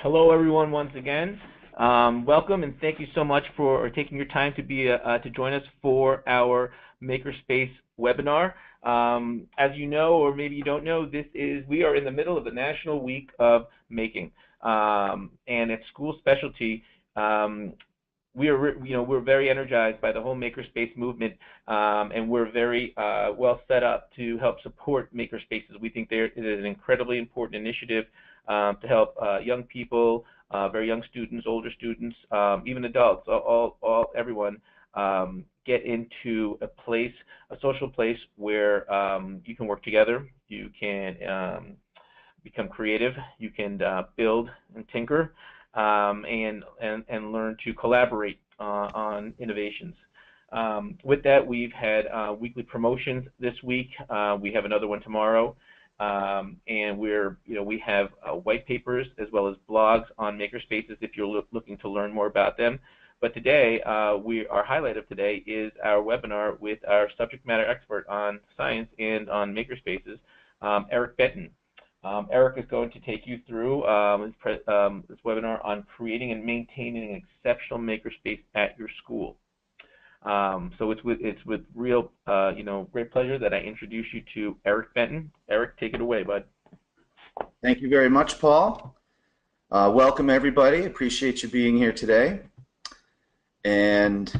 Hello, everyone, once again. Welcome, and thank you so much for taking your time to join us for our Makerspace webinar. As you know, or maybe you don't know, we are in the middle of the National Week of Making, and at School Specialty, we're very energized by the whole Makerspace movement, and we're very well set up to help support Makerspaces. We think it is an incredibly important initiative to help young people, very young students, older students, even adults, everyone get into a social place where you can work together, you can become creative, you can build and tinker, and learn to collaborate on innovations. With that, we've had weekly promotions this week. We have another one tomorrow. And we have white papers as well as blogs on Makerspaces if you're looking to learn more about them. But today, our highlight of today is our webinar with our subject matter expert on science and on Makerspaces, Eric Benton. Eric is going to take you through this webinar on creating and maintaining an exceptional Makerspace at your school. So it's with real, great pleasure that I introduce you to Eric Benton. Eric, take it away, bud. Thank you very much, Paul. Welcome, everybody. Appreciate you being here today. And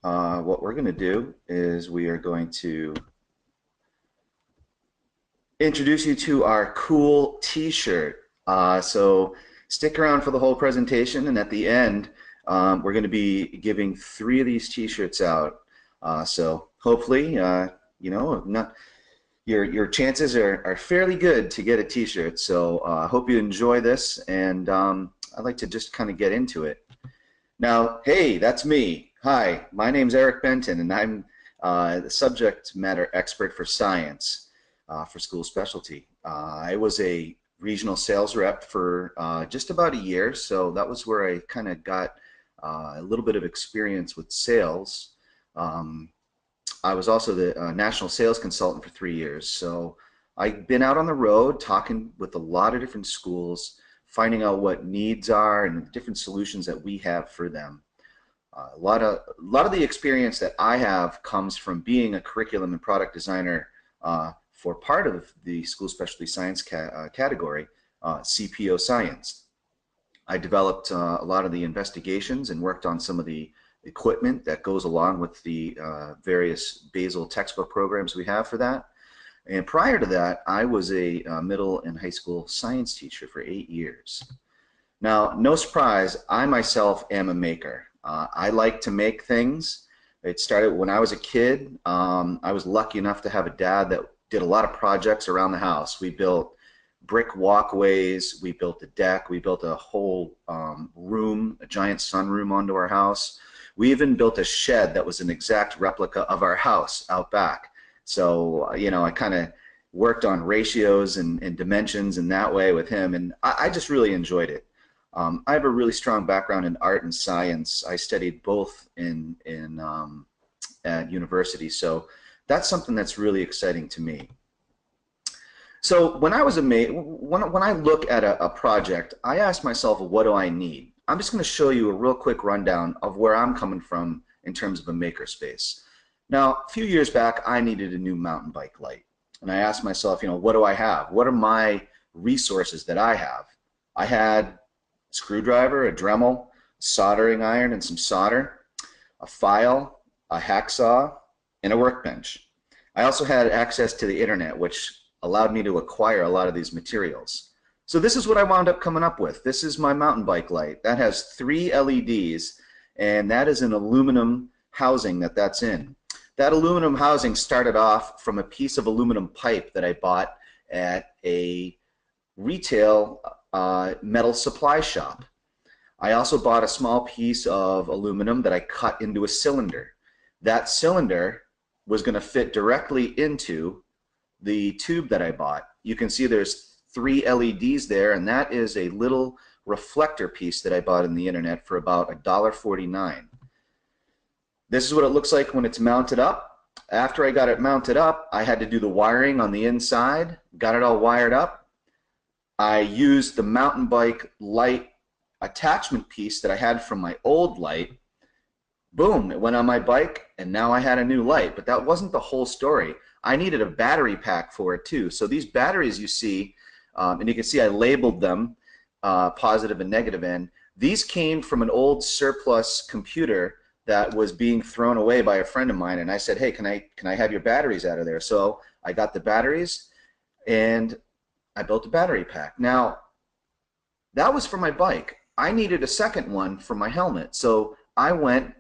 what we're going to do is we are going to introduce you to our cool T-shirt. So stick around for the whole presentation, and at the end, we're going to be giving 3 of these T-shirts out. So hopefully, your chances are fairly good to get a T-shirt. So I hope you enjoy this, and I'd like to just kind of get into it. Now, hey, that's me. Hi, my name's Eric Benton, and I'm the subject matter expert for science for School Specialty. I was a regional sales rep for just about a year, so that was where I kind of got a little bit of experience with sales. I was also the national sales consultant for 3 years, so I've been out on the road talking with a lot of different schools, finding out what needs are and different solutions that we have for them. A lot of the experience that I have comes from being a curriculum and product designer for part of the School Specialty Science category, CPO Science. I developed a lot of the investigations and worked on some of the equipment that goes along with the various basal textbook programs we have for that. And prior to that, I was a middle and high school science teacher for 8 years. Now, no surprise, I myself am a maker. I like to make things. It started when I was a kid. I was lucky enough to have a dad that did a lot of projects around the house. We built brick walkways, we built a deck, we built a whole room, a giant sunroom onto our house. We even built a shed that was an exact replica of our house out back. So, I kind of worked on ratios and dimensions in that way with him, and I just really enjoyed it. I have a really strong background in art and science. I studied both at university, so that's something that's really exciting to me. So when I look at a project, I ask myself, what do I need? I'm just going to show you a real quick rundown of where I'm coming from in terms of a makerspace. Now, a few years back, I needed a new mountain bike light, and I asked myself, what do I have? What are my resources that I have? I had a screwdriver, a Dremel, soldering iron, and some solder, a file, a hacksaw, and a workbench. I also had access to the internet, which allowed me to acquire a lot of these materials. So this is what I wound up coming up with. This is my mountain bike light. That has 3 LEDs, and that is an aluminum housing that's in. That aluminum housing started off from a piece of aluminum pipe that I bought at a retail metal supply shop. I also bought a small piece of aluminum that I cut into a cylinder. That cylinder was going to fit directly into the tube that I bought. You can see there's 3 LEDs there, and that is a little reflector piece that I bought on the internet for about $1.49. This is what it looks like when it's mounted up. After I got it mounted up, I had to do the wiring on the inside, got it all wired up. I used the mountain bike light attachment piece that I had from my old light. Boom, it went on my bike, and now I had a new light. But that wasn't the whole story. I needed a battery pack for it too. So these batteries you see, and you can see I labeled them positive and negative N. These came from an old surplus computer that was being thrown away by a friend of mine, and I said, hey, can I have your batteries out of there? So I got the batteries, and I built a battery pack. Now, that was for my bike. I needed a second one for my helmet. So I went,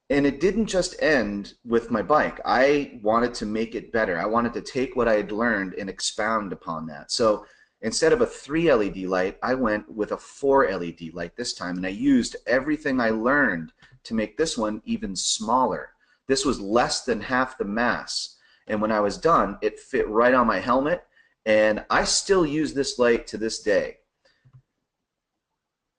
and it didn't just end with my bike. I wanted to make it better. I wanted to take what I had learned and expound upon that. So instead of a 3 LED light, I went with a 4 LED light this time, and I used everything I learned to make this one even smaller. This was less than half the mass, and when I was done, it fit right on my helmet, and I still use this light to this day.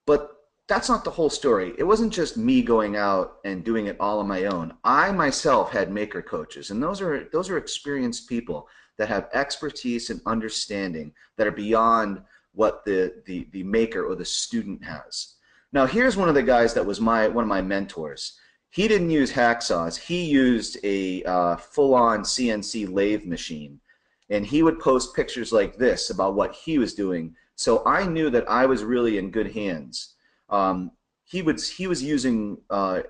But that's not the whole story. It wasn't just me going out and doing it all on my own. I myself had maker coaches, and those are experienced people that have expertise and understanding that are beyond what the maker or the student has. Now, here's one of the guys that was one of my mentors. He didn't use hacksaws. He used a full-on CNC lathe machine, and he would post pictures like this about what he was doing. So I knew that I was really in good hands. He was using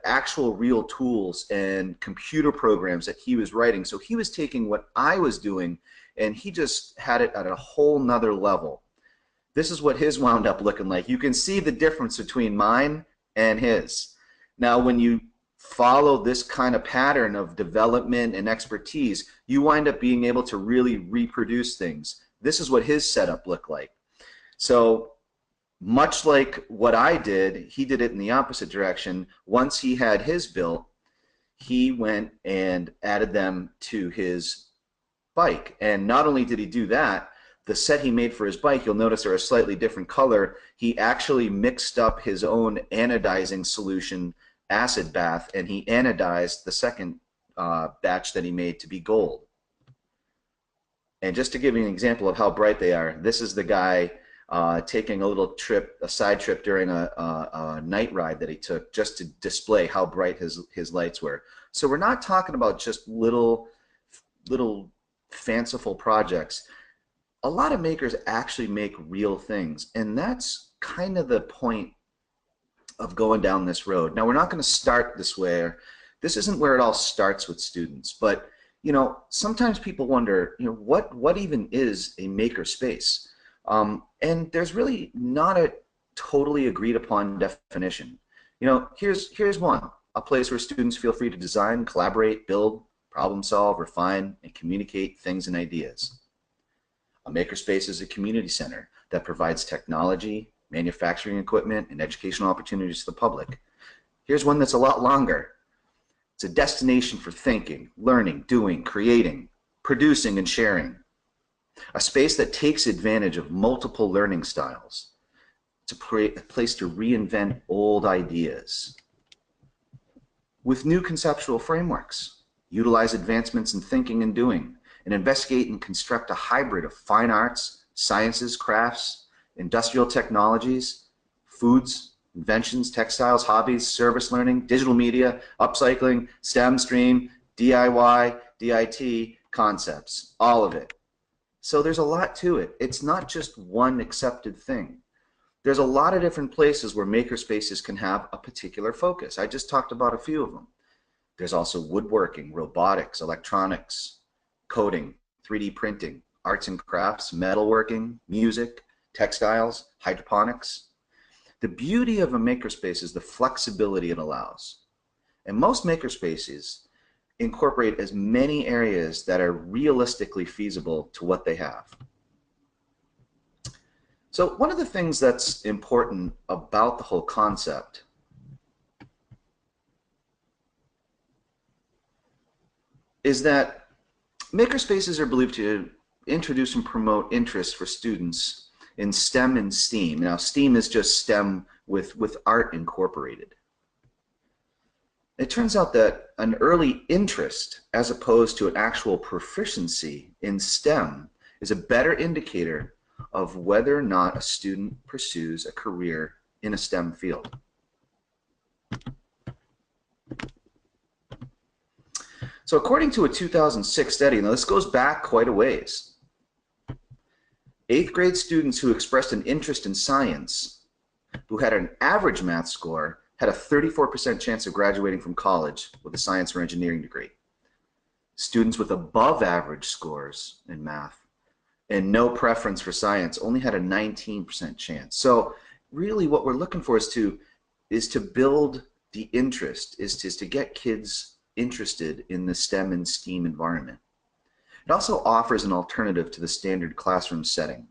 actual real tools and computer programs that he was writing. So he was taking what I was doing, and he just had it at a whole nother level. This is what his wound up looking like. You can see the difference between mine and his. Now, when you follow this kind of pattern of development and expertise, you wind up being able to really reproduce things. This is what his setup looked like. So much like what I did, he did it in the opposite direction. Once he had his built, he went and added them to his bike. And not only did he do that, the set he made for his bike, you'll notice they're a slightly different color. He actually mixed up his own anodizing solution, acid bath, and he anodized the second batch that he made to be gold. And just to give you an example of how bright they are, this is the guy taking a little trip, a side trip during a night ride that he took just to display how bright his lights were. So we're not talking about just little fanciful projects. A lot of makers actually make real things, and that's kind of the point of going down this road. Now, we're not going to start this way. This isn't where it all starts with students, but you know, sometimes people wonder, you know, what even is a maker space? And there's really not a totally agreed upon definition. You know, here's one: a place where students feel free to design, collaborate, build, problem solve, refine, and communicate things and ideas. A makerspace is a community center that provides technology, manufacturing equipment, and educational opportunities to the public. Here's one that's a lot longer. It's a destination for thinking, learning, doing, creating, producing, and sharing. A space that takes advantage of multiple learning styles. It's a place to reinvent old ideas with new conceptual frameworks, utilize advancements in thinking and doing, and investigate and construct a hybrid of fine arts, sciences, crafts, industrial technologies, foods, inventions, textiles, hobbies, service learning, digital media, upcycling, STEM stream, DIY, DIT, concepts, all of it. So there's a lot to it. It's not just one accepted thing. There's a lot of different places where makerspaces can have a particular focus. I just talked about a few of them. There's also woodworking, robotics, electronics, coding, 3D printing, arts and crafts, metalworking, music, textiles, hydroponics. The beauty of a makerspace is the flexibility it allows. And most makerspaces incorporate as many areas that are realistically feasible to what they have. So one of the things that's important about the whole concept is that makerspaces are believed to introduce and promote interest for students in STEM and STEAM. Now, STEAM is just STEM with art incorporated. It turns out that an early interest, as opposed to an actual proficiency in STEM, is a better indicator of whether or not a student pursues a career in a STEM field. So according to a 2006 study, now this goes back quite a ways, 8th grade students who expressed an interest in science, who had an average math score, had a 34% chance of graduating from college with a science or engineering degree. Students with above average scores in math and no preference for science only had a 19% chance. So really what we're looking for is to build the interest, is to get kids interested in the STEM and STEAM environment. It also offers an alternative to the standard classroom setting.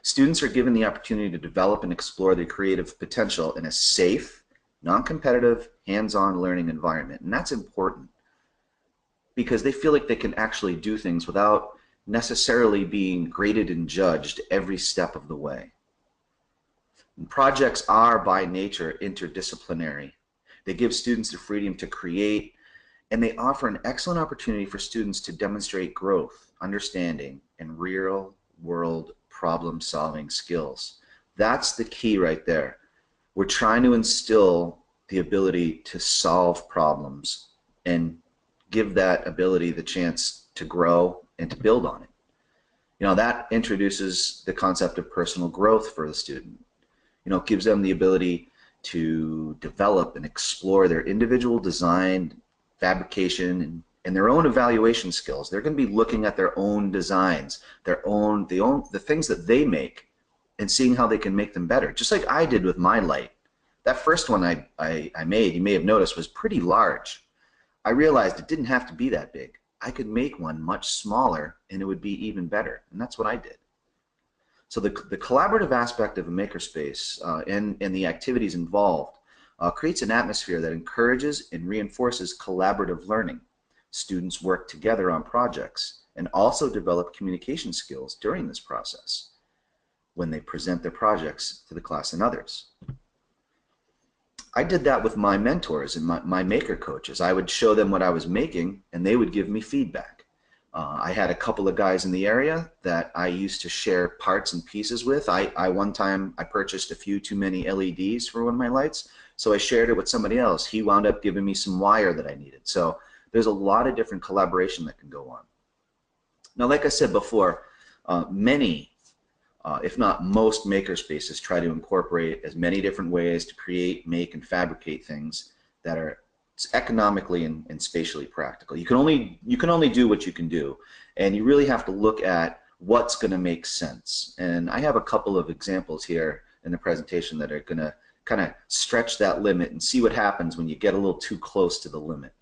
Students are given the opportunity to develop and explore their creative potential in a safe, non-competitive, hands-on learning environment. And that's important because they feel like they can actually do things without necessarily being graded and judged every step of the way. And projects are by nature interdisciplinary. They give students the freedom to create, and they offer an excellent opportunity for students to demonstrate growth, understanding, and real-world problem-solving skills. That's the key right there. We're trying to instill the ability to solve problems and give that ability the chance to grow and to build on it. You know, that introduces the concept of personal growth for the student. You know, it gives them the ability to develop and explore their individual design, fabrication, and their own evaluation skills. They're going to be looking at their own designs, the things that they make, and seeing how they can make them better. Just like I did with my light. That first one I made, you may have noticed, was pretty large. I realized it didn't have to be that big. I could make one much smaller and it would be even better, and that's what I did. So the collaborative aspect of a makerspace and the activities involved creates an atmosphere that encourages and reinforces collaborative learning. Students work together on projects and also develop communication skills during this process when they present their projects to the class and others. I did that with my mentors and my maker coaches. I would show them what I was making and they would give me feedback. I had a couple of guys in the area that I used to share parts and pieces with. One time I purchased a few too many LEDs for one of my lights, so I shared it with somebody else. He wound up giving me some wire that I needed. So there's a lot of different collaboration that can go on. Now, like I said before, many, if not most, makerspaces try to incorporate as many different ways to create, make, and fabricate things that are economically and spatially practical. You can only do what you can do, and you really have to look at what's going to make sense. And I have a couple of examples here in the presentation that are going to kind of stretch that limit and see what happens when you get a little too close to the limit.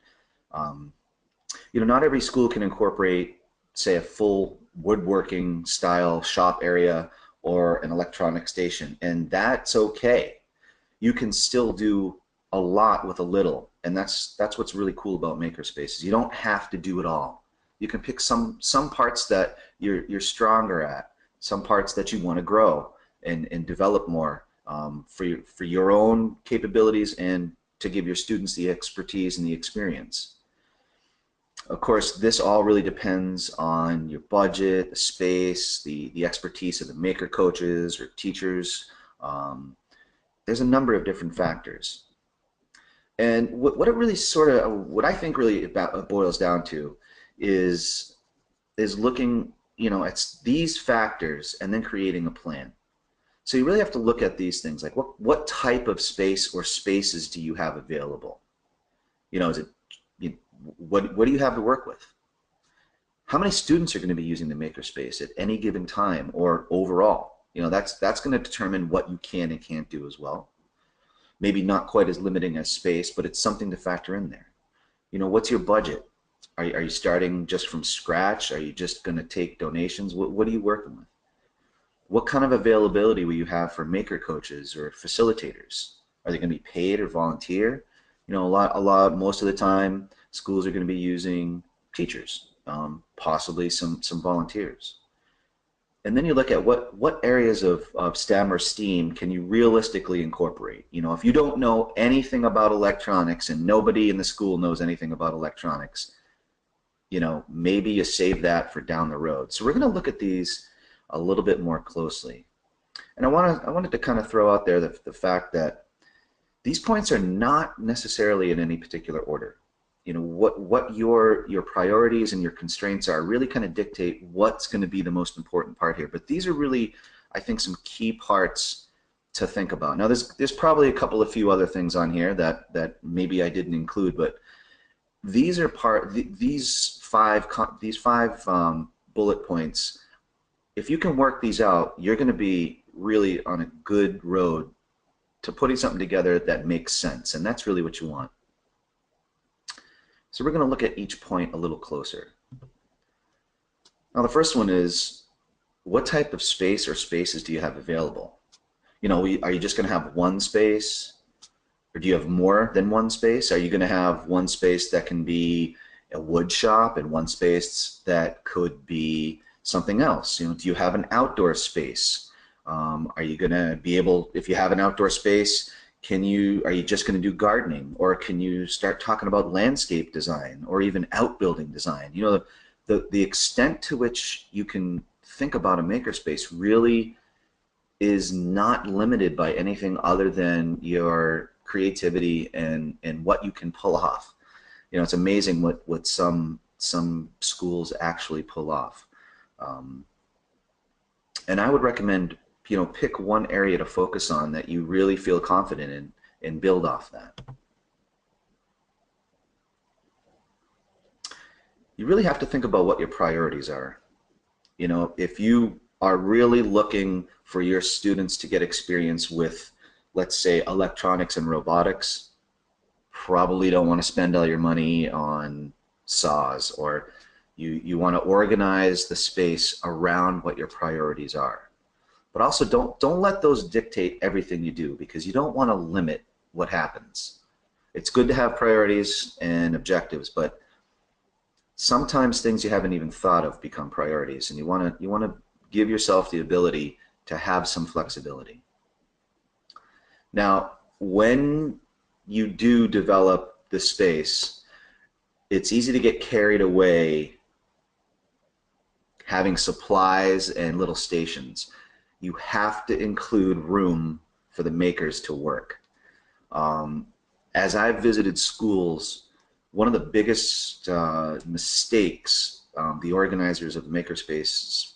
You know, not every school can incorporate, say, a full woodworking style shop area or an electronic station, and that's okay. You can still do a lot with a little, and that's what's really cool about makerspaces. You don't have to do it all. You can pick some parts that you're stronger at, some parts that you want to grow and develop more for your own capabilities and to give your students the expertise and the experience. Of course, this all really depends on your budget, the space, the expertise of the maker coaches or teachers. There's a number of different factors. And what it really what I think really boils down to is looking, you know, at these factors and then creating a plan. So you really have to look at these things like what type of space or spaces do you have available? You know, what do you have to work with? How many students are going to be using the makerspace at any given time or overall? You know, that's going to determine what you can and can't do as well. Maybe not quite as limiting as space, but it's something to factor in there. You know, what's your budget? Are you starting just from scratch? Are you just going to take donations? What are you working with? What kind of availability will you have for maker coaches or facilitators? Are they going to be paid or volunteer? You know, most of the time, schools are going to be using teachers, possibly some volunteers. And then you look at what areas of STEM or STEAM can you realistically incorporate. You know, if you don't know anything about electronics and nobody in the school knows anything about electronics, you know, maybe you save that for down the road. So we're going to look at these a little bit more closely. And I wanted to kind of throw out there the fact that these points are not necessarily in any particular order. You know, what your priorities and your constraints are really kind of dictate what's going to be the most important part here. But these are really, I think, some key parts to think about. Now, there's probably a couple of few other things on here that maybe I didn't include, but these are these five bullet points. If you can work these out, you're going to be really on a good road to putting something together that makes sense, and that's really what you want. So we're going to look at each point a little closer. Now, the first one is, what type of space or spaces do you have available? You know, are you just going to have one space, or do you have more than one space? Are you going to have one space that can be a wood shop and one space that could be something else? You know, do you have an outdoor space? Are you going to be able, if you have an outdoor space, are you just going to do gardening, or can you start talking about landscape design or even outbuilding design? You know, the extent to which you can think about a makerspace really is not limited by anything other than your creativity and what you can pull off. You know, it's amazing what some schools actually pull off. And I would recommend, you know, pick one area to focus on that you really feel confident in and build off that. You really have to think about what your priorities are. You know, if you are really looking for your students to get experience with, let's say, electronics and robotics, probably don't want to spend all your money on saws, or you want to organize the space around what your priorities are. But also don't let those dictate everything you do, because you don't want to limit what happens. It's good to have priorities and objectives, but sometimes things you haven't even thought of become priorities, and you want to give yourself the ability to have some flexibility. Now, when you do develop the space, it's easy to get carried away having supplies and little stations. You have to include room for the makers to work. As I've visited schools, one of the biggest mistakes the organizers of the Makerspace,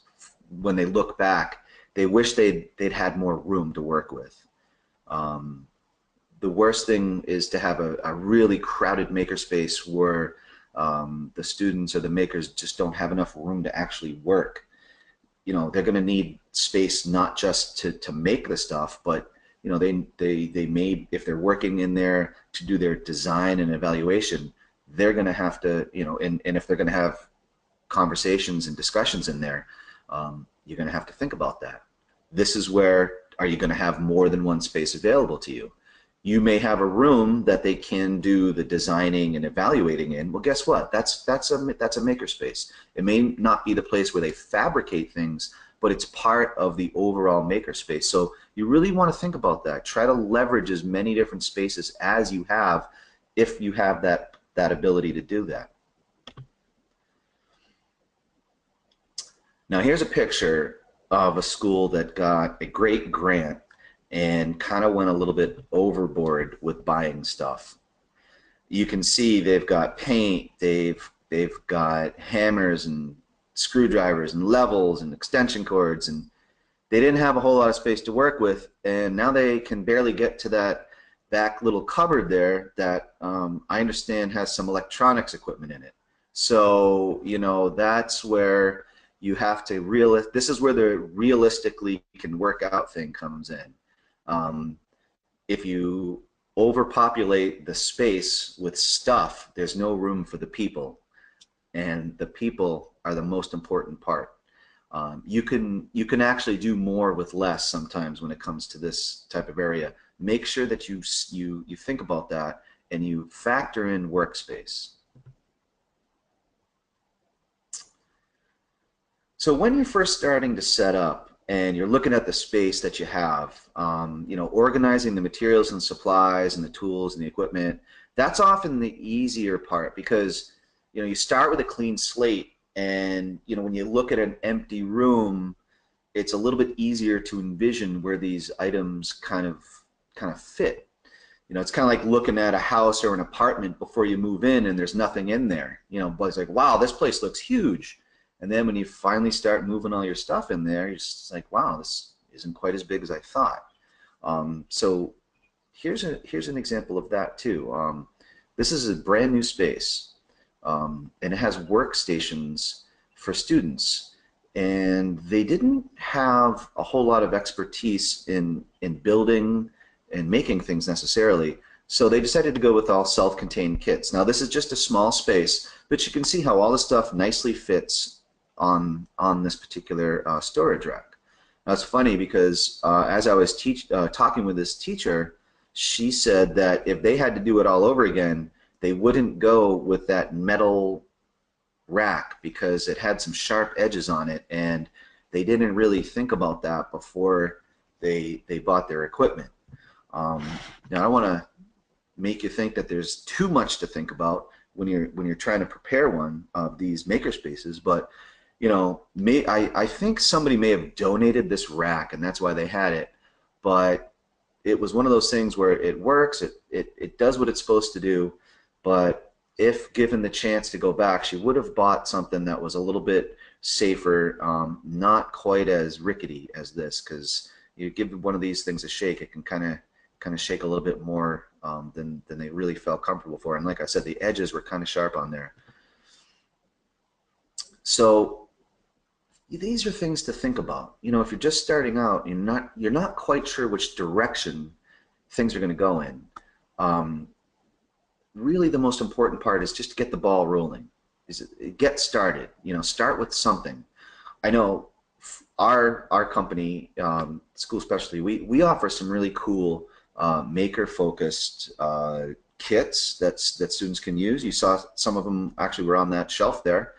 when they look back, they wish they'd had more room to work with. The worst thing is to have a really crowded makerspace where the students or the makers just don't have enough room to actually work. You know, they're going to need space not just to make the stuff, but you know, they may, if they're working in there to do their design and evaluation, they're going to have to, you know, and if they're going to have conversations and discussions in there, you're going to have to think about that. This is where, are you going to have more than one space available to you? You may have a room that they can do the designing and evaluating in. Well, guess what? That's a makerspace. It may not be the place where they fabricate things, but it's part of the overall makerspace. So you really want to think about that. Try to leverage as many different spaces as you have, if you have that ability to do that. Now, here's a picture of a school that got a great grant and kind of went a little bit overboard with buying stuff. You can see they've got paint, they've got hammers and screwdrivers and levels and extension cords, and they didn't have a whole lot of space to work with, and now they can barely get to that back little cupboard there that I understand has some electronics equipment in it. So, you know, that's where you have to this is where the realistically can work out thing comes in. If you overpopulate the space with stuff, there's no room for the people, and the people are the most important part. You can actually do more with less sometimes when it comes to this type of area. Make sure that you think about that and you factor in workspace. So when you're first starting to set up and you're looking at the space that you have, you know, organizing the materials and supplies and the tools and the equipment, that's often the easier part, because you know, you start with a clean slate, and you know, when you look at an empty room, it's a little bit easier to envision where these items kind of fit. You know, it's kind of like looking at a house or an apartment before you move in and there's nothing in there. You know, but it's like, wow, this place looks huge. And then when you finally start moving all your stuff in there, you're just like, wow, this isn't quite as big as I thought. So here's an example of that too. This is a brand new space, and it has workstations for students. And they didn't have a whole lot of expertise in building and making things necessarily. So they decided to go with all self-contained kits. Now this is just a small space, but you can see how all the stuff nicely fits on this particular storage rack. Now it's funny because as I was talking with this teacher, she said that if they had to do it all over again, they wouldn't go with that metal rack because it had some sharp edges on it, and they didn't really think about that before they bought their equipment. Now I don't want to make you think that there's too much to think about when you're trying to prepare one of these makerspaces, but you know, I think somebody may have donated this rack and that's why they had it, but it was one of those things where it works, it does what it's supposed to do, but if given the chance to go back, she would have bought something that was a little bit safer, not quite as rickety as this, because you give one of these things a shake, it can kind of shake a little bit more than they really felt comfortable for. And like I said, the edges were kind of sharp on there. So these are things to think about. You know, if you're just starting out, you're not quite sure which direction things are going to go in. Really, the most important part is just to get the ball rolling. Get started. You know, start with something. I know our company, School Specialty, we offer some really cool maker-focused kits that students can use. You saw some of them actually were on that shelf there.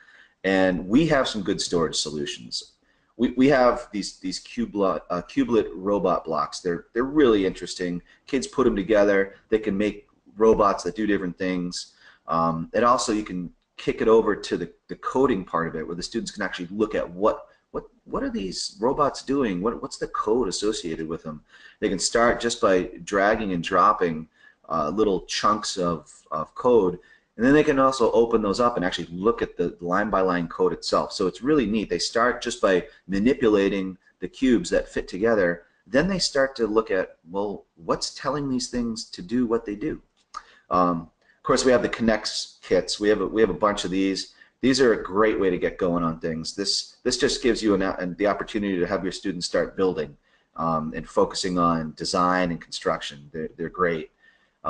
And we have some good storage solutions. We have these cubelet robot blocks. They're really interesting. Kids put them together. They can make robots that do different things. And also you can kick it over to the coding part of it, where the students can actually look at what are these robots doing? What's the code associated with them? They can start just by dragging and dropping little chunks of code. And then they can also open those up and actually look at the line-by-line code itself. So it's really neat. They start just by manipulating the cubes that fit together. Then they start to look at, well, what's telling these things to do what they do? Of course, we have the Connects kits. We have a bunch of these. These are a great way to get going on things. This just gives you the opportunity to have your students start building and focusing on design and construction. They're great.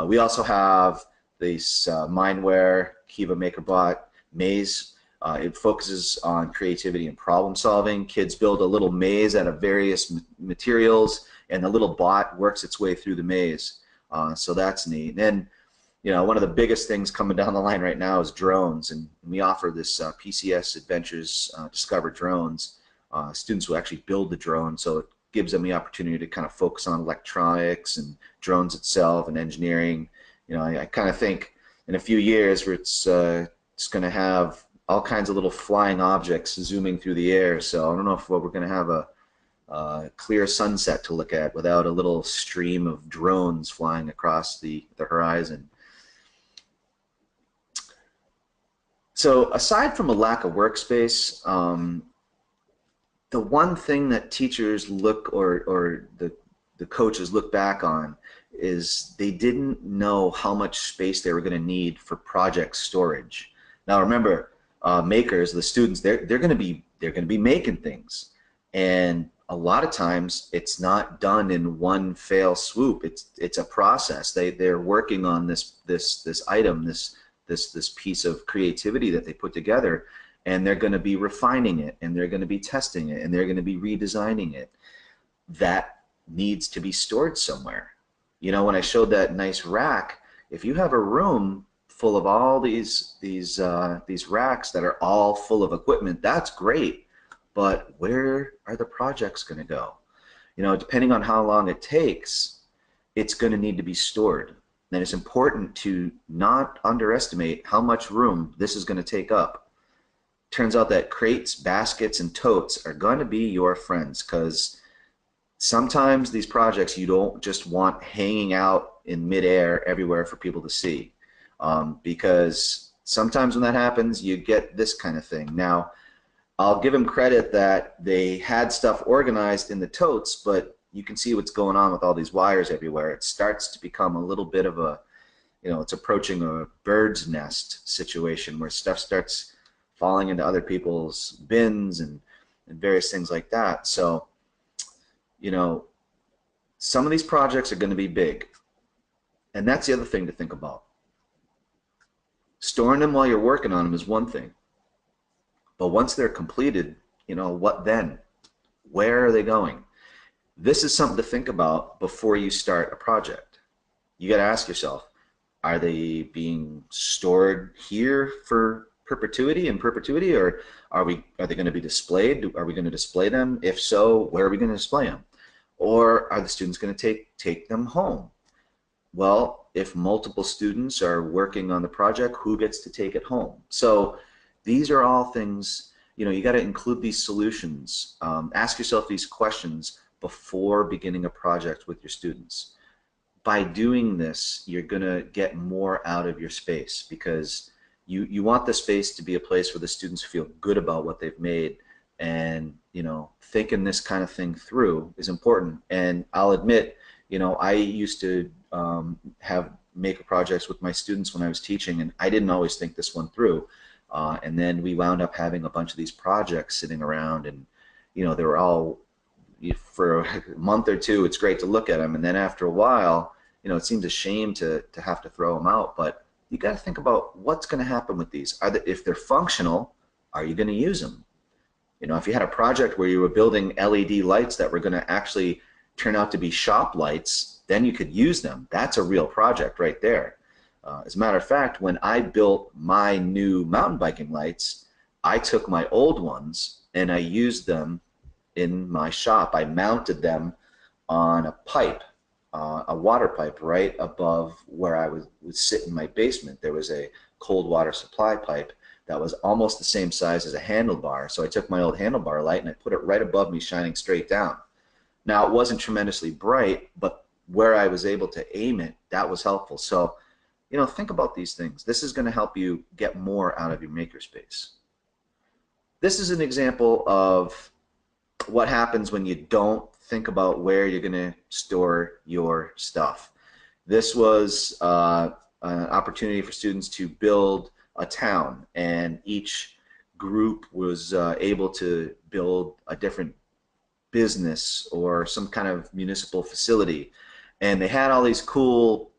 We also have this Mindware Kiva MakerBot maze. It focuses on creativity and problem solving. Kids build a little maze out of various materials, and the little bot works its way through the maze. So that's neat. And you know, one of the biggest things coming down the line right now is drones, and we offer this PCS Adventures Discover Drones. Students will actually build the drone, so it gives them the opportunity to kind of focus on electronics and drones itself and engineering. You know, I kind of think in a few years where it's going to have all kinds of little flying objects zooming through the air. So I don't know if we're going to have a clear sunset to look at without a little stream of drones flying across the horizon. So aside from a lack of workspace, the one thing that teachers look or the coaches look back on is they didn't know how much space they were going to need for project storage. Now remember, makers, the students, they're going to be making things, and a lot of times it's not done in one fell swoop. It's a process. They're working on this item, this piece of creativity that they put together, and they're going to be refining it, and they're going to be testing it, and they're going to be redesigning it. That needs to be stored somewhere. You know, when I showed that nice rack, if you have a room full of all these racks that are all full of equipment, that's great, but where are the projects going to go? You know, depending on how long it takes, it's going to need to be stored. And it's important to not underestimate how much room this is going to take up. turns out that crates, baskets, and totes are going to be your friends, because sometimes these projects you don't just want hanging out in midair everywhere for people to see, because sometimes when that happens, you get this kind of thing. Now, I'll give them credit that they had stuff organized in the totes, but you can see what's going on with all these wires everywhere. It starts to become a little bit of a, it's approaching a bird's nest situation where stuff starts falling into other people's bins and various things like that. So, some of these projects are going to be big. And that's the other thing to think about. Storing them while you're working on them is one thing. But once they're completed, what then? Where are they going? This is something to think about before you start a project. You got to ask yourself, are they being stored here for perpetuity, or are they going to be displayed? Are we going to display them? If so, where are we going to display them? Or are the students going to take them home? Well, if multiple students are working on the project, who gets to take it home? So these are all things, you got to include these solutions. Ask yourself these questions before beginning a project with your students. By doing this, you're going to get more out of your space, because you want the space to be a place where the students feel good about what they've made. And thinking this kind of thing through is important. And I'll admit, I used to have maker projects with my students when I was teaching, and I didn't always think this one through. And then we wound up having a bunch of these projects sitting around, and they were all, for a month or two, it's great to look at them, and then after a while, it seems a shame to have to throw them out. But you got to think about what's going to happen with these. If they're functional, are you going to use them? If you had a project where you were building LED lights that were going to actually turn out to be shop lights, then you could use them. That's a real project right there. As a matter of fact, when I built my new mountain biking lights, I took my old ones and I used them in my shop. I mounted them on a pipe, a water pipe right above where I would sit in my basement. There was a cold water supply pipe that was almost the same size as a handlebar. So I took my old handlebar light and I put it right above me, shining straight down. Now, it wasn't tremendously bright, but where I was able to aim it, that was helpful. So, think about these things. This is going to help you get more out of your makerspace. This is an example of what happens when you don't think about where you're going to store your stuff. This was an opportunity for students to build a town, and each group was able to build a different business or some kind of municipal facility, and they had all these cool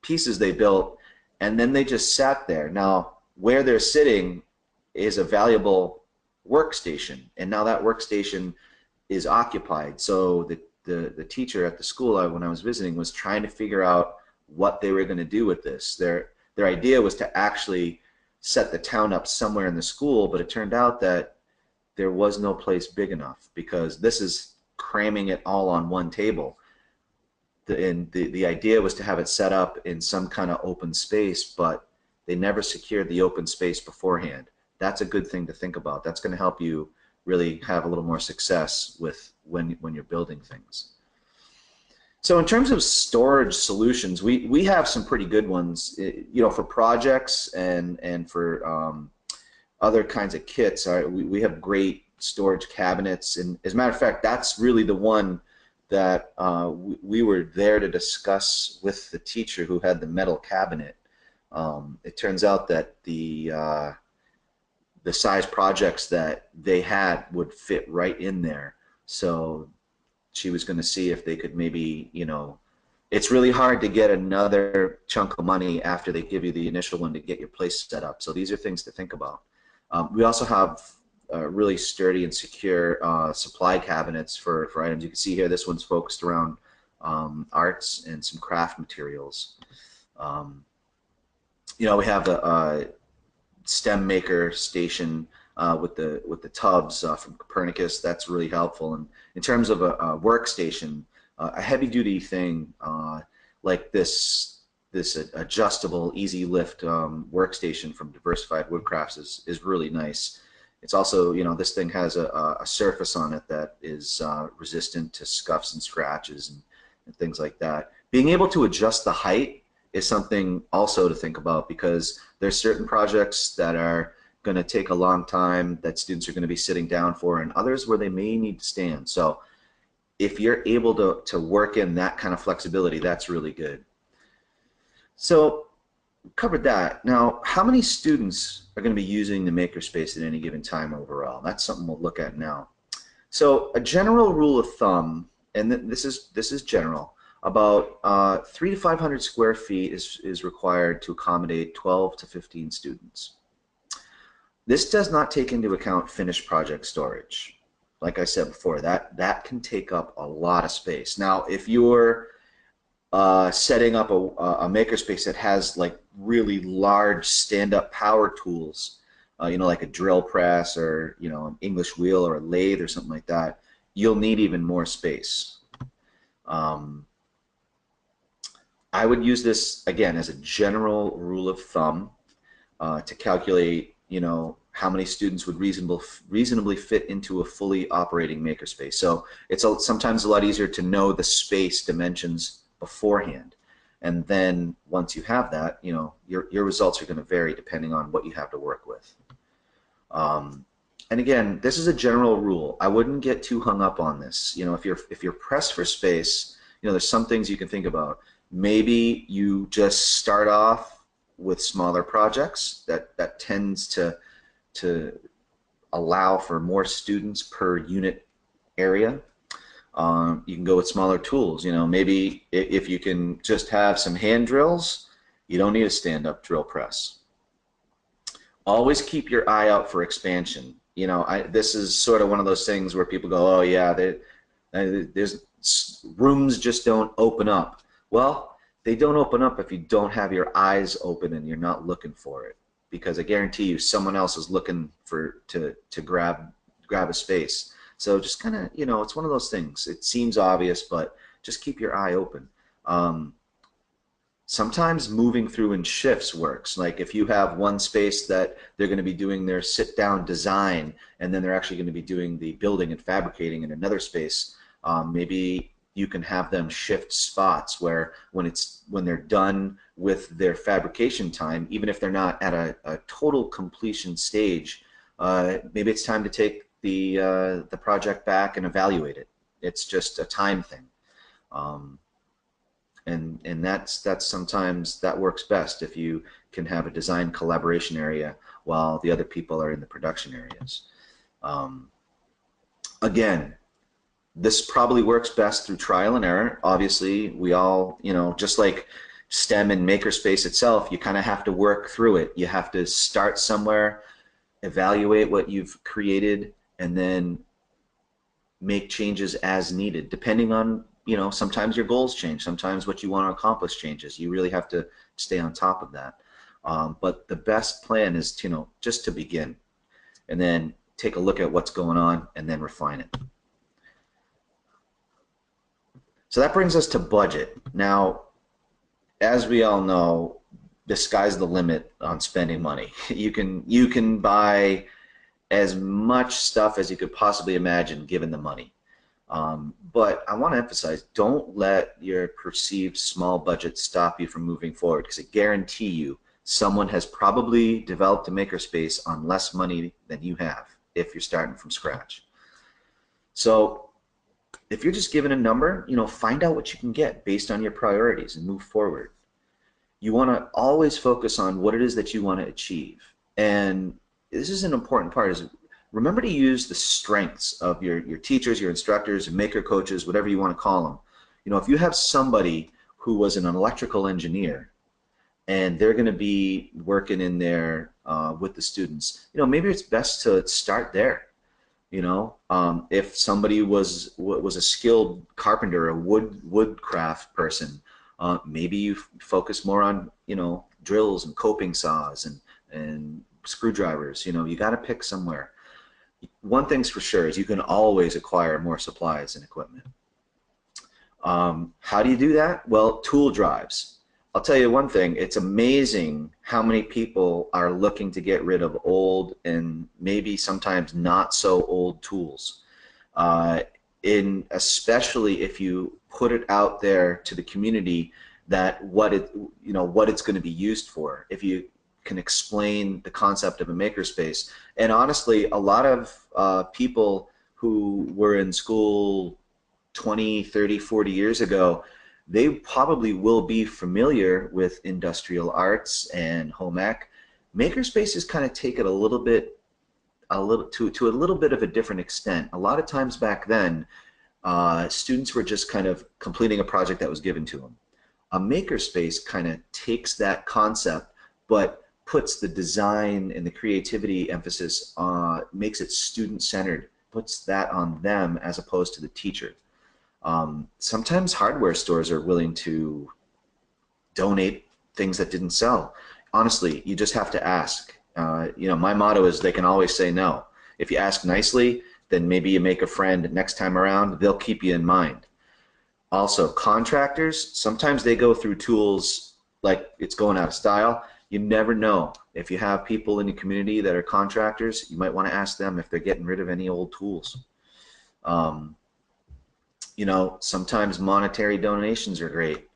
pieces they built, and then they just sat there. Now, where they're sitting is a valuable workstation, and now that workstation is occupied. So the teacher at the school when I was visiting was trying to figure out what they were going to do with this. Their idea was to actually set the town up somewhere in the school, but it turned out that there was no place big enough, because this is cramming it all on one table. The idea was to have it set up in some kind of open space, but they never secured the open space beforehand. That's a good thing to think about. That's going to help you really have a little more success with when you're building things. So in terms of storage solutions, we have some pretty good ones, for projects and for other kinds of kits. We have great storage cabinets, and as a matter of fact, that's really the one that we were there to discuss with the teacher who had the metal cabinet. It turns out that the size projects that they had would fit right in there. So she was going to see if they could maybe, it's really hard to get another chunk of money after they give you the initial one to get your place set up. So these are things to think about. We also have really sturdy and secure supply cabinets for items. You can see here, this one's focused around arts and some craft materials. We have a STEM maker station with the tubs from Copernicus. That's really helpful. And in terms of a workstation, a heavy-duty thing like this adjustable easy lift workstation from Diversified Woodcrafts is really nice. It's also, you know, this thing has a surface on it that is resistant to scuffs and scratches and things like that. Being able to adjust the height is something also to think about, because there's certain projects that are going to take a long time that students are going to be sitting down for, and others where they may need to stand. So if you're able to work in that kind of flexibility, that's really good. So covered that. Now, how many students are going to be using the Makerspace at any given time overall? That's something we'll look at now. So a general rule of thumb, and this is general, about 300 to 500 square feet is required to accommodate 12 to 15 students. This does not take into account finished project storage. Like I said before, that can take up a lot of space. Now, if you're setting up a makerspace that has like really large stand-up power tools, you know, like a drill press or, you know, an English wheel or a lathe or something like that, you'll need even more space. I would use this again as a general rule of thumb to calculate, you know, how many students would reasonably fit into a fully operating makerspace. So it's sometimes a lot easier to know the space dimensions beforehand, and then once you have that, you know, your results are going to vary depending on what you have to work with. And again, this is a general rule. I wouldn't get too hung up on this. You know, if you're pressed for space, you know, there's some things you can think about. Maybe you just start off with smaller projects. That tends to allow for more students per unit area. You can go with smaller tools. You know, maybe if you can just have some hand drills, you don't need a stand-up drill press. Always keep your eye out for expansion. You know, this is sort of one of those things where people go, oh yeah, there's rooms just don't open up. Well, they don't open up if you don't have your eyes open and you're not looking for it, because I guarantee you someone else is looking to grab a space. So just kind of, you know, it's one of those things. It seems obvious, but just keep your eye open. Sometimes moving through in shifts works. Like if you have one space that they're going to be doing their sit-down design, and then they're actually going to be doing the building and fabricating in another space, maybe you can have them shift spots where when they're done with their fabrication time, even if they're not at a total completion stage, maybe it's time to take the project back and evaluate it. It's just a time thing. And that's sometimes that works best if you can have a design collaboration area while the other people are in the production areas. Again, this probably works best through trial and error. Obviously, we all, you know, just like STEM and Makerspace itself, you kind of have to work through it. You have to start somewhere, evaluate what you've created, and then make changes as needed, depending on, you know, sometimes your goals change, sometimes what you want to accomplish changes. You really have to stay on top of that. But the best plan is to, you know, just to begin and then take a look at what's going on and then refine it. So that brings us to budget. Now, as we all know, the sky's the limit on spending money. You can buy as much stuff as you could possibly imagine given the money. But I want to emphasize, don't let your perceived small budget stop you from moving forward, because I guarantee you someone has probably developed a makerspace on less money than you have if you're starting from scratch. So if you're just given a number, you know, find out what you can get based on your priorities and move forward. You want to always focus on what it is that you want to achieve. And this is an important part, is remember to use the strengths of your teachers, your instructors, maker coaches, whatever you want to call them. You know, if you have somebody who was an electrical engineer and they're going to be working in there with the students, you know, maybe it's best to start there. You know, if somebody was a skilled carpenter, a woodcraft person, maybe you focus more on, you know, drills and coping saws and screwdrivers. You know, you got to pick somewhere. One thing's for sure is you can always acquire more supplies and equipment. How do you do that? Well, tool drives. I'll tell you one thing, it's amazing how many people are looking to get rid of old and maybe sometimes not so old tools. Uh, especially if you put it out there to the community that what it's going to be used for. If you can explain the concept of a makerspace, and honestly, a lot of people who were in school 20, 30, 40 years ago, they probably will be familiar with industrial arts and home ec. Makerspaces kind of take it to a little bit of a different extent. A lot of times back then, students were just kind of completing a project that was given to them. A makerspace kind of takes that concept, but puts the design and the creativity emphasis on, makes it student-centered, puts that on them as opposed to the teacher. Sometimes hardware stores are willing to donate things that didn't sell. Honestly, you just have to ask. My motto is they can always say no. If you ask nicely, then maybe you make a friend next time around. They'll keep you in mind. Also, contractors, sometimes they go through tools like it's going out of style. You never know. If you have people in the community that are contractors, you might want to ask them if they're getting rid of any old tools. Sometimes monetary donations are great.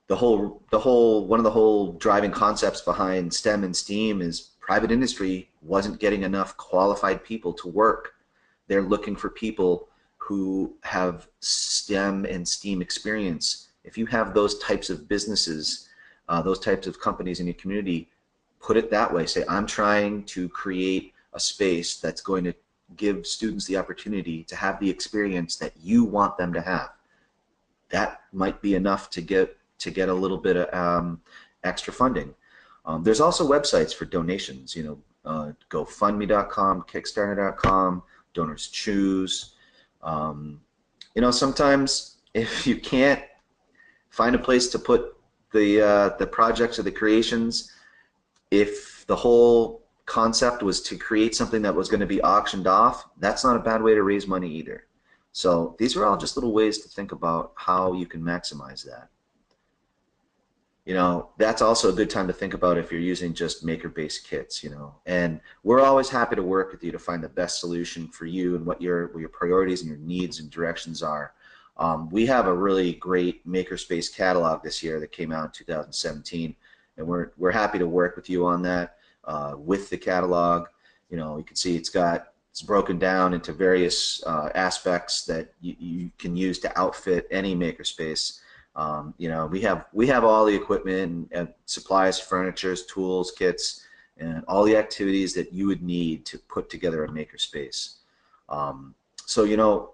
One of the whole driving concepts behind STEM and STEAM is private industry wasn't getting enough qualified people to work. They're looking for people who have STEM and STEAM experience. If you have those types of businesses, those types of companies in your community, put it that way. Say, I'm trying to create a space that's going to give students the opportunity to have the experience that you want them to have. That might be enough to get a little bit of extra funding. There's also websites for donations, GoFundMe.com, Kickstarter.com, Donors Choose. Sometimes if you can't find a place to put the projects or the creations, if the whole concept was to create something that was going to be auctioned off, that's not a bad way to raise money either. So these are all just little ways to think about how you can maximize that. That's also a good time to think about if you're using just maker-based kits, and we're always happy to work with you to find the best solution for you and what your priorities and your needs and directions are. We have a really great Makerspace catalog this year that came out in 2017, and we're happy to work with you on that with the catalog. You can see it's broken down into various aspects that you can use to outfit any makerspace. We have all the equipment and supplies, furniture, tools, kits, and all the activities that you would need to put together a makerspace. So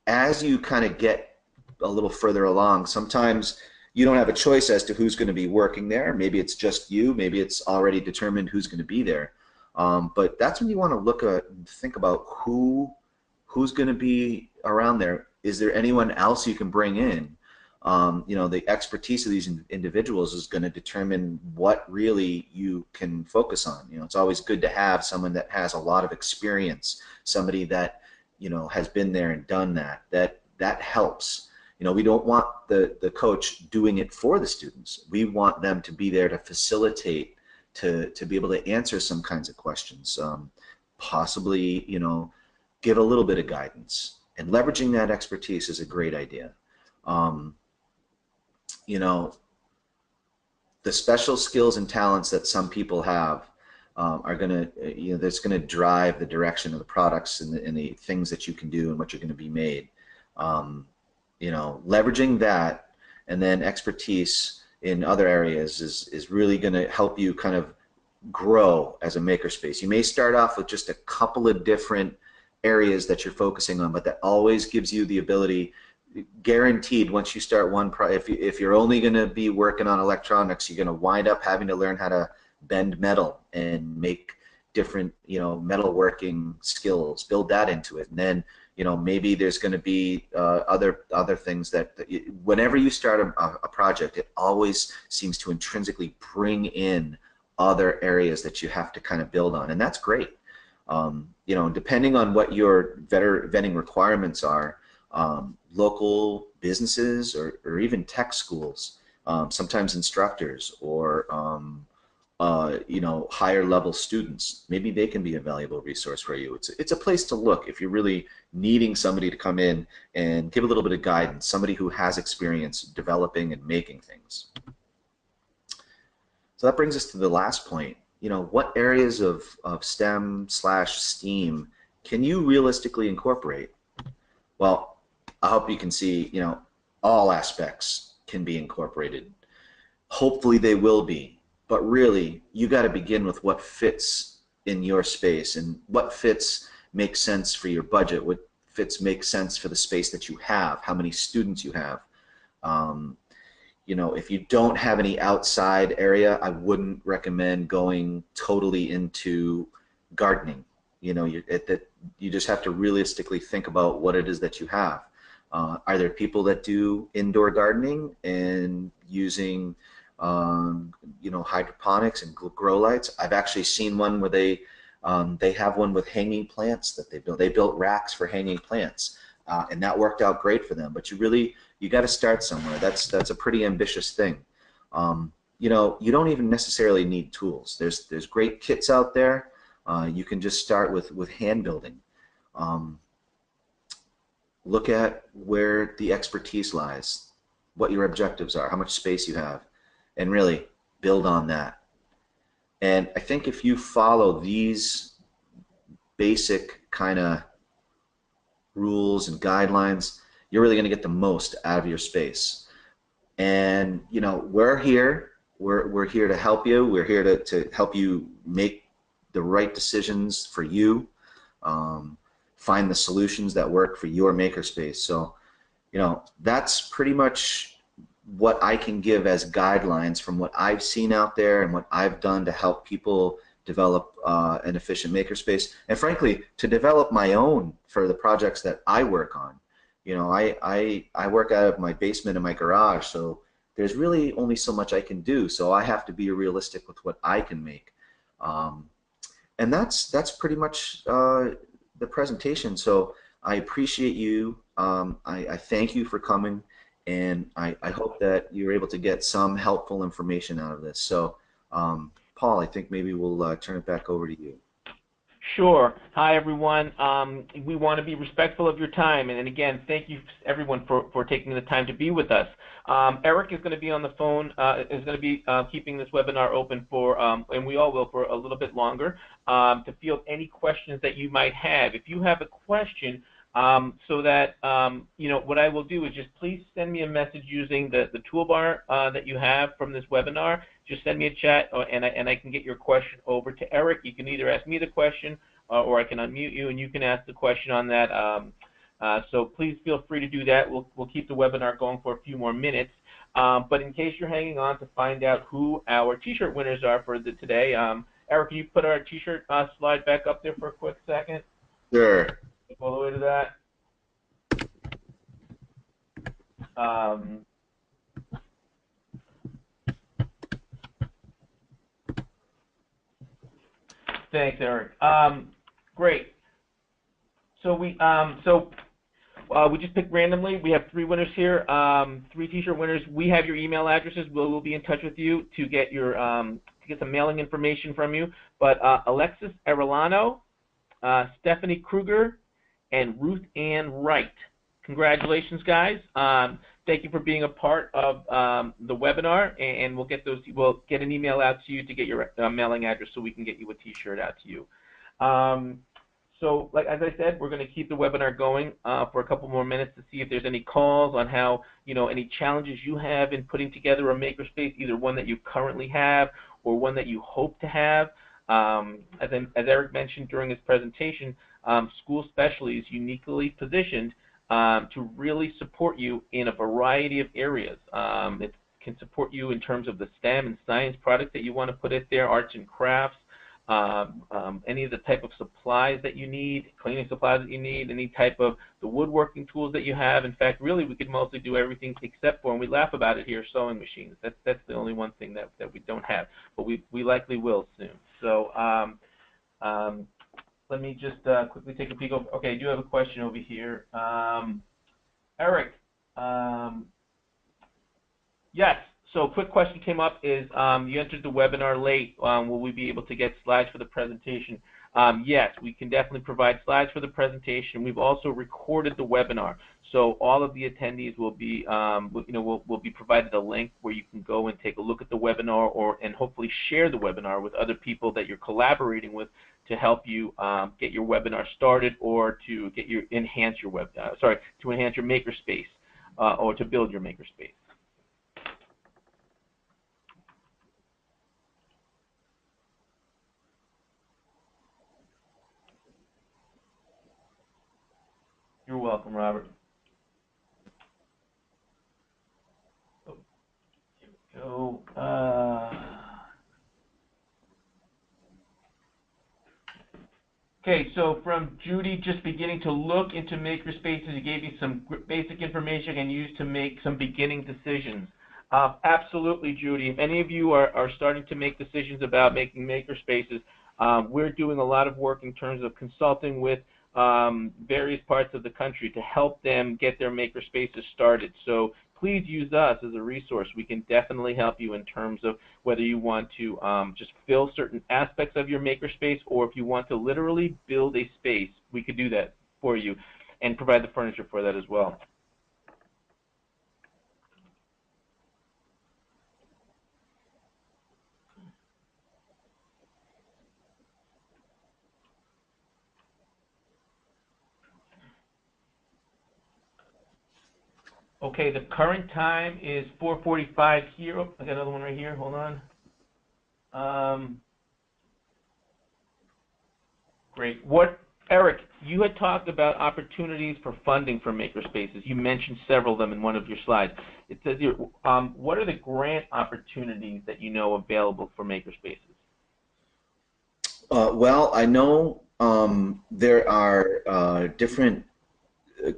as you kind of get a little further along, sometimes you don't have a choice as to who's going to be working there. Maybe it's just you. Maybe it's already determined who's going to be there. But that's when you want to look at and think about who's going to be around there. Is there anyone else you can bring in? The expertise of these individuals is going to determine what really you can focus on. It's always good to have someone that has a lot of experience, somebody that has been there and done that. That helps. We don't want the coach doing it for the students. We want them to be there to facilitate, to be able to answer some kinds of questions, possibly give a little bit of guidance. And leveraging that expertise is a great idea. The special skills and talents that some people have are going to, that's going to drive the direction of the products and the things that you can do and what you're going to be made. Leveraging that and then expertise in other areas is really going to help you kind of grow as a makerspace. You may start off with just a couple of different areas that you're focusing on, but that always gives you the ability, guaranteed, once you start if you're only going to be working on electronics, you're going to wind up having to learn how to bend metal and make different metalworking skills, build that into it, and then maybe there's going to be other things that whenever you start a project, it always seems to intrinsically bring in other areas that you have to kind of build on, and that's great. Depending on what your vetting requirements are, local businesses or even tech schools sometimes instructors or you know, higher level students. Maybe they can be a valuable resource for you. It's a place to look if you're really needing somebody to come in and give a little bit of guidance, somebody who has experience developing and making things. So that brings us to the last point. You know, what areas of STEM/STEAM can you realistically incorporate? Well, I hope you can see, you know, all aspects can be incorporated. Hopefully they will be, but really you got to begin with what fits in your space and what fits makes sense for your budget, what fits makes sense for the space that you have, how many students you have. Um, you know, if you don't have any outside area, I wouldn't recommend going totally into gardening. You know, you just have to realistically think about what it is that you have. Are there people that do indoor gardening and using, you know, hydroponics and grow lights? I've actually seen one where they have one with hanging plants that they built. They built racks for hanging plants, and that worked out great for them. But you got to start somewhere. That's a pretty ambitious thing. You know, you don't even necessarily need tools. There's great kits out there. You can just start with hand building. Look at where the expertise lies, what your objectives are, how much space you have, and really build on that. And I think if you follow these basic kind of rules and guidelines, you're really going to get the most out of your space. And you know, we're here. We're here to help you. We're here to help you make the right decisions for you. Find the solutions that work for your makerspace. So, you know, that's pretty much what I can give as guidelines from what I've seen out there and what I've done to help people develop an efficient makerspace, and frankly, to develop my own for the projects that I work on. You know, I work out of my basement and my garage, so there's really only so much I can do. So I have to be realistic with what I can make, and that's pretty much the presentation. So I appreciate you. I thank you for coming, and I hope that you're able to get some helpful information out of this. So Paul, I think maybe we'll turn it back over to you. Sure. Hi, everyone. We want to be respectful of your time. And again, thank you, everyone, for taking the time to be with us. Eric is going to be on the phone, is going to be keeping this webinar open for, and we all will, for a little bit longer, to field any questions that you might have. If you have a question, so that, you know, what I will do is just please send me a message using the toolbar that you have from this webinar. Just send me a chat, and I can get your question over to Eric. You can either ask me the question, or I can unmute you, and you can ask the question on that. So please feel free to do that. We'll keep the webinar going for a few more minutes. But in case you're hanging on to find out who our T-shirt winners are for today, Eric, can you put our T-shirt slide back up there for a quick second? Sure. All the way to that. Thanks, Eric. Great. So we just picked randomly. We have 3 winners here, 3 T-shirt winners. We have your email addresses. We'll be in touch with you to get your to get some mailing information from you. But Alexis Arellano, Stephanie Kruger, and Ruth Ann Wright. Congratulations, guys. Thank you for being a part of the webinar, and we'll get an email out to you to get your mailing address so we can get you a T-shirt out to you. So, like as I said, we're going to keep the webinar going for a couple more minutes to see if there's any calls on how, you know, any challenges you have in putting together a makerspace, either one that you currently have or one that you hope to have. As Eric mentioned during his presentation, School Specialty is uniquely positioned to really support you in a variety of areas. It can support you in terms of the STEM and science products that you want to put in there, arts and crafts, any of the type of supplies that you need, cleaning supplies that you need, any type of the woodworking tools that you have. In fact, really, we could mostly do everything except for, and we laugh about it here, sewing machines. That's the only one thing that we don't have, but we likely will soon. So let me just quickly take a peek over. Okay, I do have a question over here. Eric, yes, So a quick question came up is, you entered the webinar late. Will we be able to get slides for the presentation? Yes, we can definitely provide slides for the presentation. We've also recorded the webinar. So all of the attendees will be, will be provided a link where you can go and take a look at the webinar, and hopefully share the webinar with other people that you're collaborating with to help you get your webinar started, or to get enhance your makerspace, or to build your makerspace. You're welcome, Robert. Oh, here we go. Okay, so from Judy, just beginning to look into makerspaces, you gave me some basic information I can use to make some beginning decisions. Absolutely, Judy. If any of you are starting to make decisions about making makerspaces, we're doing a lot of work in terms of consulting with various parts of the country to help them get their makerspaces started. So please use us as a resource. We can definitely help you in terms of whether you want to just fill certain aspects of your makerspace, or if you want to literally build a space, we could do that for you and provide the furniture for that as well. Okay, the current time is 4:45 here. Oh, I got another one right here. Hold on. Great. Eric, you had talked about opportunities for funding for makerspaces. You mentioned several of them in one of your slides. It says here, what are the grant opportunities that you know available for makerspaces? Well, I know there are different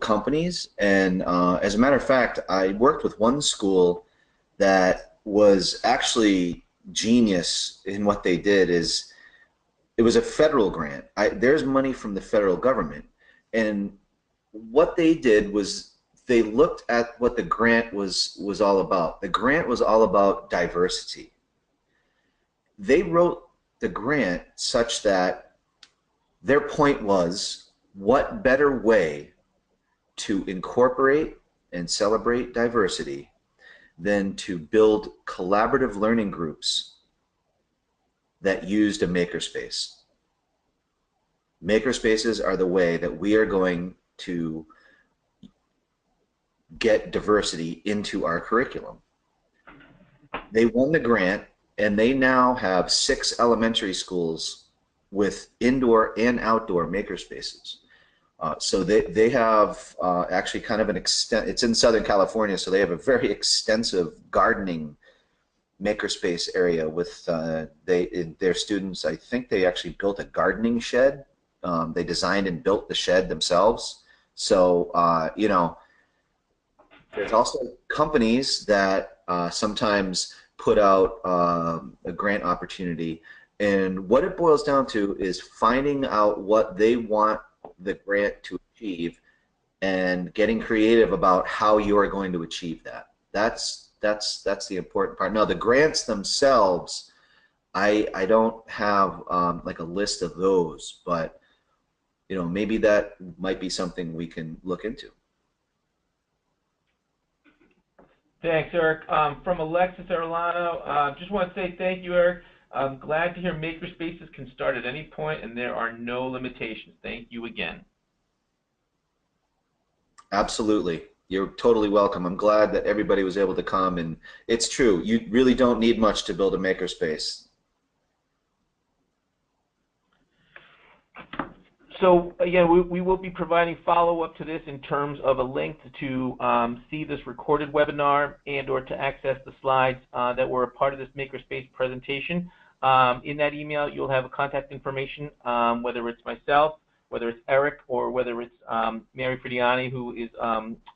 companies, and as a matter of fact, I worked with one school that was actually genius in what they did. Is it was a federal grant. There's money from the federal government, and what they did was they looked at what the grant was all about. The grant was all about diversity. They wrote the grant such that their point was, what better way to incorporate and celebrate diversity than to build collaborative learning groups that used a makerspace. Makerspaces are the way that we are going to get diversity into our curriculum. They won the grant, and they now have 6 elementary schools with indoor and outdoor makerspaces. So they have actually kind of it's in Southern California, so they have a very extensive gardening makerspace area with their students. I think they actually built a gardening shed. They designed and built the shed themselves. So you know, there's also companies that sometimes put out a grant opportunity, and what it boils down to is finding out what they want the grant to achieve and getting creative about how you are going to achieve that. That's the important part. Now, the grants themselves, I don't have like a list of those, but you know, maybe that might be something we can look into. Thanks, Eric. From Alexis Arellano, just want to say thank you, Eric. I'm glad to hear makerspaces can start at any point and there are no limitations. Thank you again. Absolutely. You're totally welcome. I'm glad that everybody was able to come, and it's true. You really don't need much to build a makerspace. So again, we will be providing follow-up to this in terms of a link to see this recorded webinar and or to access the slides that were a part of this Makerspace presentation. In that email, you'll have contact information, whether it's myself, whether it's Eric, or whether it's Mary Fridiani, who is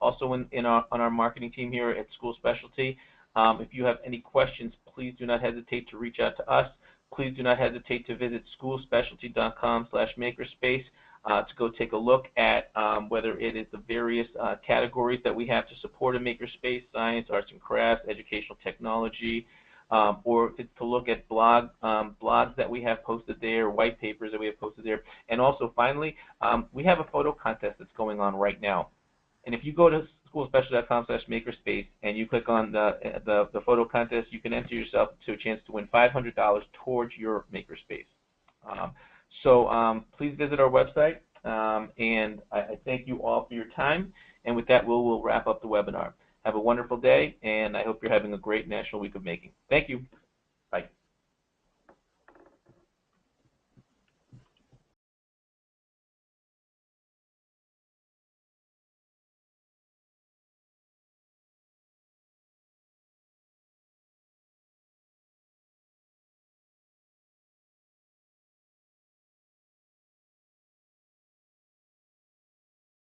also on our marketing team here at School Specialty. If you have any questions, please do not hesitate to reach out to us. Please do not hesitate to visit schoolspecialty.com/makerspace. to go take a look at whether it is the various categories that we have to support a makerspace: science, arts and crafts, educational technology, or to look at blogs that we have posted there, white papers that we have posted there. And also, finally, we have a photo contest that's going on right now. And if you go to schoolspecial.com/makerspace and you click on the photo contest, you can enter yourself to a chance to win $500 towards your makerspace. Please visit our website, and I thank you all for your time. And with that, we'll wrap up the webinar. Have a wonderful day, and I hope you're having a great National Week of Making. Thank you. Bye.